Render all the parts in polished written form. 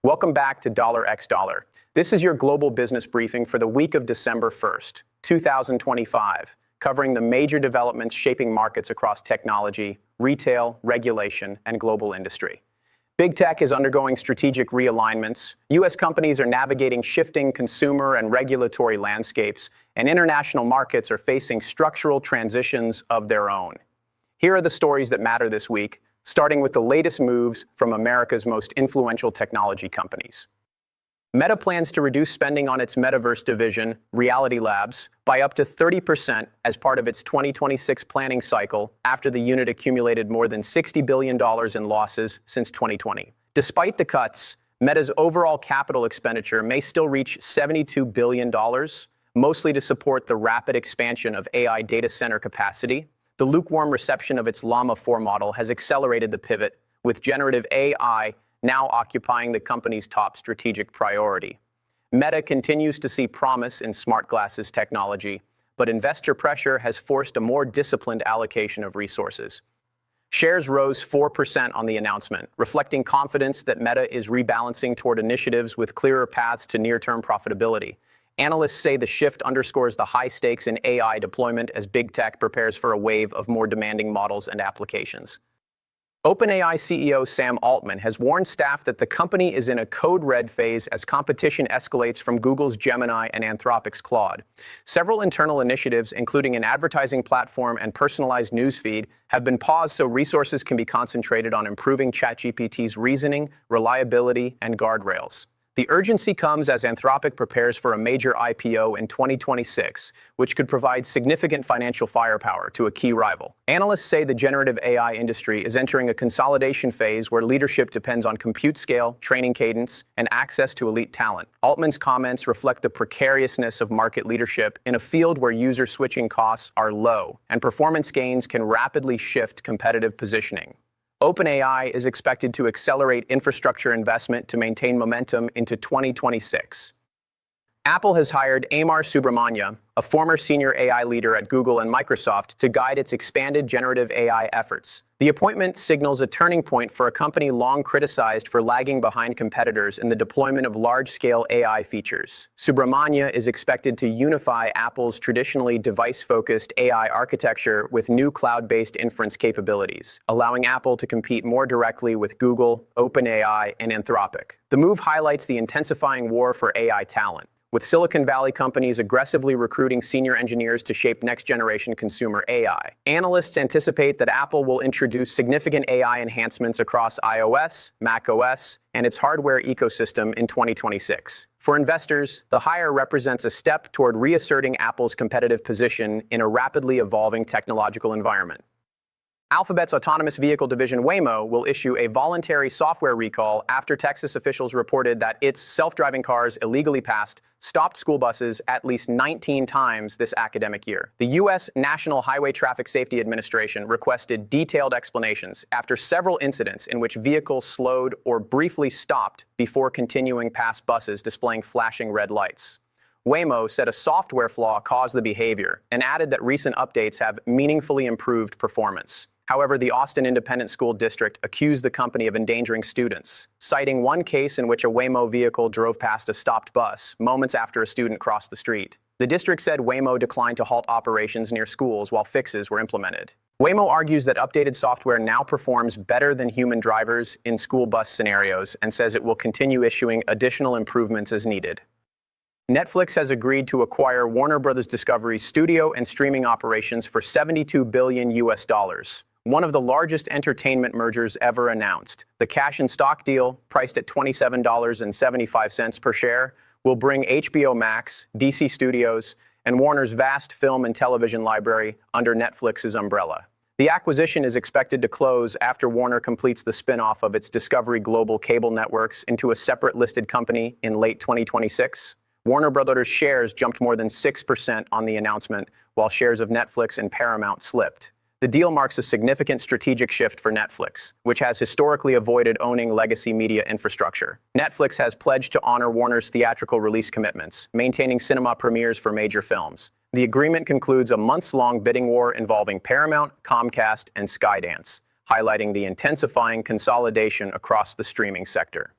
Welcome back to Dollar X Dollar. This is your global business briefing for the week of December 1st, 2025, covering the major developments shaping markets across technology, retail, regulation, and global industry. Big tech is undergoing strategic realignments. U.S. companies are navigating shifting consumer and regulatory landscapes, and international markets are facing structural transitions of their own. Here are the stories that matter this week, starting with the latest moves from America's most influential technology companies. Meta plans to reduce spending on its metaverse division, Reality Labs, by up to 30% as part of its 2026 planning cycle after the unit accumulated more than $60 billion in losses since 2020. Despite the cuts, Meta's overall capital expenditure may still reach $72 billion, mostly to support the rapid expansion of AI data center capacity. The lukewarm reception of its Llama 4 model has accelerated the pivot, with generative AI now occupying the company's top strategic priority. Meta continues to see promise in smart glasses technology, but investor pressure has forced a more disciplined allocation of resources. Shares rose 4% on the announcement, reflecting confidence that Meta is rebalancing toward initiatives with clearer paths to near-term profitability. Analysts say the shift underscores the high stakes in AI deployment as big tech prepares for a wave of more demanding models and applications. OpenAI CEO Sam Altman has warned staff that the company is in a code red phase as competition escalates from Google's Gemini and Anthropic's Claude. Several internal initiatives, including an advertising platform and personalized newsfeed, have been paused so resources can be concentrated on improving ChatGPT's reasoning, reliability, and guardrails. The urgency comes as Anthropic prepares for a major IPO in 2026, which could provide significant financial firepower to a key rival. Analysts say the generative AI industry is entering a consolidation phase where leadership depends on compute scale, training cadence, and access to elite talent. Altman's comments reflect the precariousness of market leadership in a field where user switching costs are low, and performance gains can rapidly shift competitive positioning. OpenAI is expected to accelerate infrastructure investment to maintain momentum into 2026. Apple has hired Amar Subramanya, a former senior AI leader at Google and Microsoft, to guide its expanded generative AI efforts. The appointment signals a turning point for a company long criticized for lagging behind competitors in the deployment of large-scale AI features. Subramanya is expected to unify Apple's traditionally device-focused AI architecture with new cloud-based inference capabilities, allowing Apple to compete more directly with Google, OpenAI, and Anthropic. The move highlights the intensifying war for AI talent, with Silicon Valley companies aggressively recruiting senior engineers to shape next-generation consumer AI. Analysts anticipate that Apple will introduce significant AI enhancements across iOS, macOS, and its hardware ecosystem in 2026. For investors, the hire represents a step toward reasserting Apple's competitive position in a rapidly evolving technological environment. Alphabet's autonomous vehicle division Waymo will issue a voluntary software recall after Texas officials reported that its self-driving cars illegally stopped school buses at least 19 times this academic year. The U.S. National Highway Traffic Safety Administration requested detailed explanations after several incidents in which vehicles slowed or briefly stopped before continuing past buses displaying flashing red lights. Waymo said a software flaw caused the behavior and added that recent updates have meaningfully improved performance. However, the Austin Independent School District accused the company of endangering students, citing one case in which a Waymo vehicle drove past a stopped bus moments after a student crossed the street. The district said Waymo declined to halt operations near schools while fixes were implemented. Waymo argues that updated software now performs better than human drivers in school bus scenarios and says it will continue issuing additional improvements as needed. Netflix has agreed to acquire Warner Bros. Discovery's studio and streaming operations for $72 billion, one of the largest entertainment mergers ever announced. The cash and stock deal, priced at $27.75 per share, will bring HBO Max, DC Studios, and Warner's vast film and television library under Netflix's umbrella. The acquisition is expected to close after Warner completes the spin-off of its Discovery Global cable networks into a separate listed company in late 2026. Warner Bros. Shares jumped more than 6% on the announcement, while shares of Netflix and Paramount slipped. The deal marks a significant strategic shift for Netflix, which has historically avoided owning legacy media infrastructure. Netflix has pledged to honor Warner's theatrical release commitments, maintaining cinema premieres for major films. The agreement concludes a months-long bidding war involving Paramount, Comcast, and Skydance, highlighting the intensifying consolidation across the streaming sector.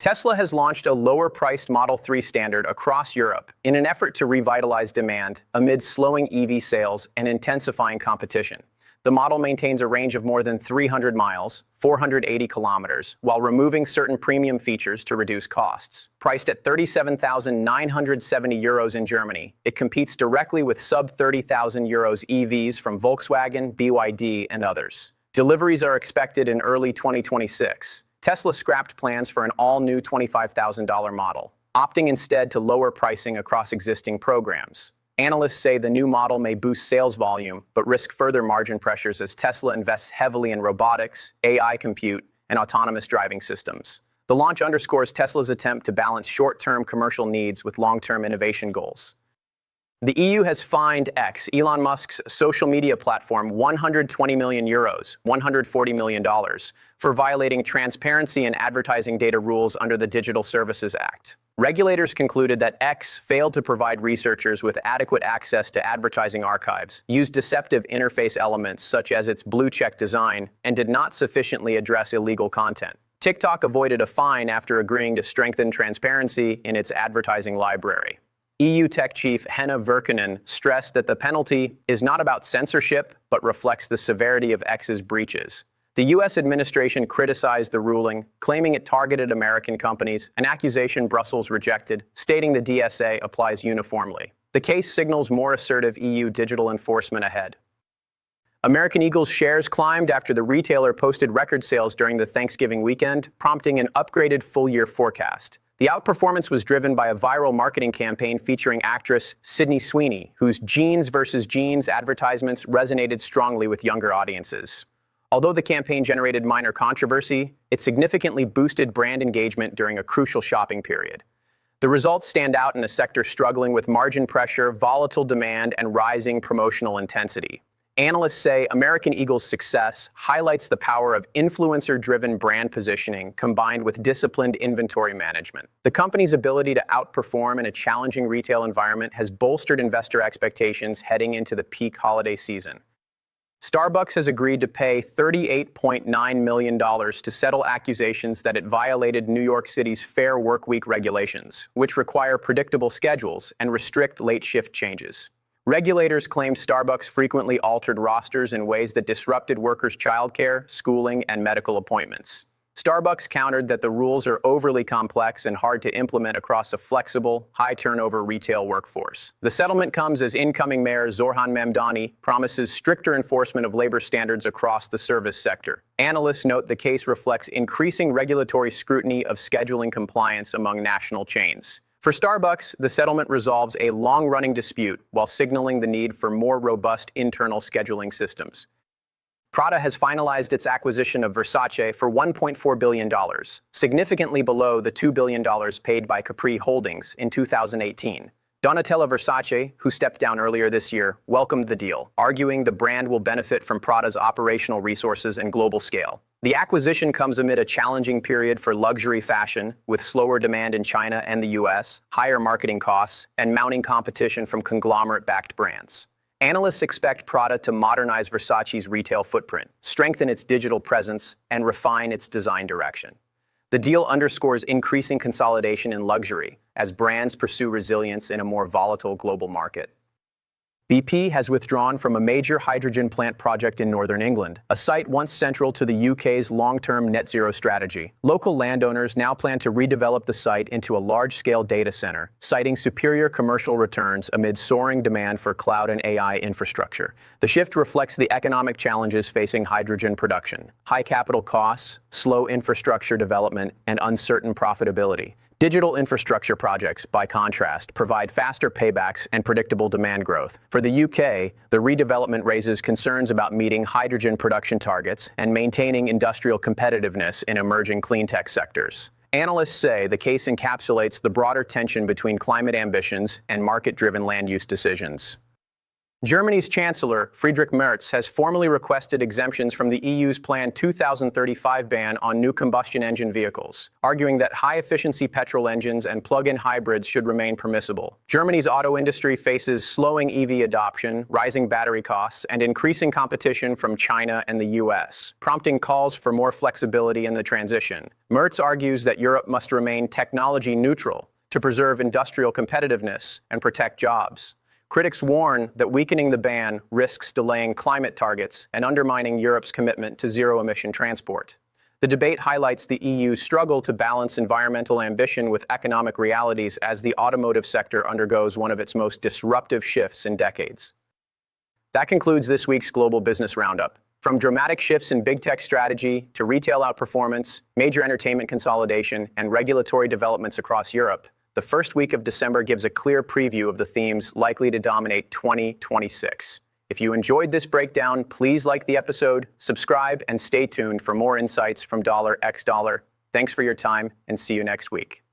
Tesla has launched a lower-priced Model 3 Standard across Europe in an effort to revitalize demand amid slowing EV sales and intensifying competition. The model maintains a range of more than 300 miles, 480 kilometers, while removing certain premium features to reduce costs. Priced at €37,970 in Germany, it competes directly with sub-€30,000 EVs from Volkswagen, BYD, and others. Deliveries are expected in early 2026. Tesla scrapped plans for an all-new $25,000 model, opting instead to lower pricing across existing programs. Analysts say the new model may boost sales volume, but risk further margin pressures as Tesla invests heavily in robotics, AI compute, and autonomous driving systems. The launch underscores Tesla's attempt to balance short-term commercial needs with long-term innovation goals. The EU has fined X, Elon Musk's social media platform, €120 million, $140 million, for violating transparency and advertising data rules under the Digital Services Act. Regulators concluded that X failed to provide researchers with adequate access to advertising archives, used deceptive interface elements such as its blue-check design, and did not sufficiently address illegal content. TikTok avoided a fine after agreeing to strengthen transparency in its advertising library. EU tech chief Henna Virkkunen stressed that the penalty is not about censorship, but reflects the severity of X's breaches. The U.S. administration criticized the ruling, claiming it targeted American companies, an accusation Brussels rejected, stating the DSA applies uniformly. The case signals more assertive EU digital enforcement ahead. American Eagle's shares climbed after the retailer posted record sales during the Thanksgiving weekend, prompting an upgraded full-year forecast. The outperformance was driven by a viral marketing campaign featuring actress Sydney Sweeney, whose Jeans versus Jeans advertisements resonated strongly with younger audiences. Although the campaign generated minor controversy, it significantly boosted brand engagement during a crucial shopping period. The results stand out in a sector struggling with margin pressure, volatile demand, and rising promotional intensity. Analysts say American Eagle's success highlights the power of influencer-driven brand positioning combined with disciplined inventory management. The company's ability to outperform in a challenging retail environment has bolstered investor expectations heading into the peak holiday season. Starbucks has agreed to pay $38.9 million to settle accusations that it violated New York City's Fair Workweek regulations, which require predictable schedules and restrict late shift changes. Regulators claimed Starbucks frequently altered rosters in ways that disrupted workers' childcare, schooling, and medical appointments. Starbucks countered that the rules are overly complex and hard to implement across a flexible, high-turnover retail workforce. The settlement comes as incoming Mayor Zoran Mamdani promises stricter enforcement of labor standards across the service sector. Analysts note the case reflects increasing regulatory scrutiny of scheduling compliance among national chains. For Starbucks, the settlement resolves a long-running dispute while signaling the need for more robust internal scheduling systems. Prada has finalized its acquisition of Versace for $1.4 billion, significantly below the $2 billion paid by Capri Holdings in 2018. Donatella Versace, who stepped down earlier this year, welcomed the deal, arguing the brand will benefit from Prada's operational resources and global scale. The acquisition comes amid a challenging period for luxury fashion, with slower demand in China and the US, higher marketing costs, and mounting competition from conglomerate-backed brands. Analysts expect Prada to modernize Versace's retail footprint, strengthen its digital presence, and refine its design direction. The deal underscores increasing consolidation in luxury as brands pursue resilience in a more volatile global market. BP has withdrawn from a major hydrogen plant project in northern England, a site once central to the UK's long-term net zero strategy. Local landowners now plan to redevelop the site into a large-scale data center, citing superior commercial returns amid soaring demand for cloud and AI infrastructure. The shift reflects the economic challenges facing hydrogen production: high capital costs, slow infrastructure development, and uncertain profitability. Digital infrastructure projects, by contrast, provide faster paybacks and predictable demand growth. For the UK, the redevelopment raises concerns about meeting hydrogen production targets and maintaining industrial competitiveness in emerging clean tech sectors. Analysts say the case encapsulates the broader tension between climate ambitions and market-driven land use decisions. Germany's Chancellor, Friedrich Merz, has formally requested exemptions from the EU's planned 2035 ban on new combustion engine vehicles, arguing that high-efficiency petrol engines and plug-in hybrids should remain permissible. Germany's auto industry faces slowing EV adoption, rising battery costs, and increasing competition from China and the US, prompting calls for more flexibility in the transition. Merz argues that Europe must remain technology neutral to preserve industrial competitiveness and protect jobs. Critics warn that weakening the ban risks delaying climate targets and undermining Europe's commitment to zero-emission transport. The debate highlights the EU's struggle to balance environmental ambition with economic realities as the automotive sector undergoes one of its most disruptive shifts in decades. That concludes this week's Global Business Roundup. From dramatic shifts in big tech strategy to retail outperformance, major entertainment consolidation, and regulatory developments across Europe, the first week of December gives a clear preview of the themes likely to dominate 2026. If you enjoyed this breakdown, please like the episode, subscribe, and stay tuned for more insights from $X. Thanks for your time, and see you next week.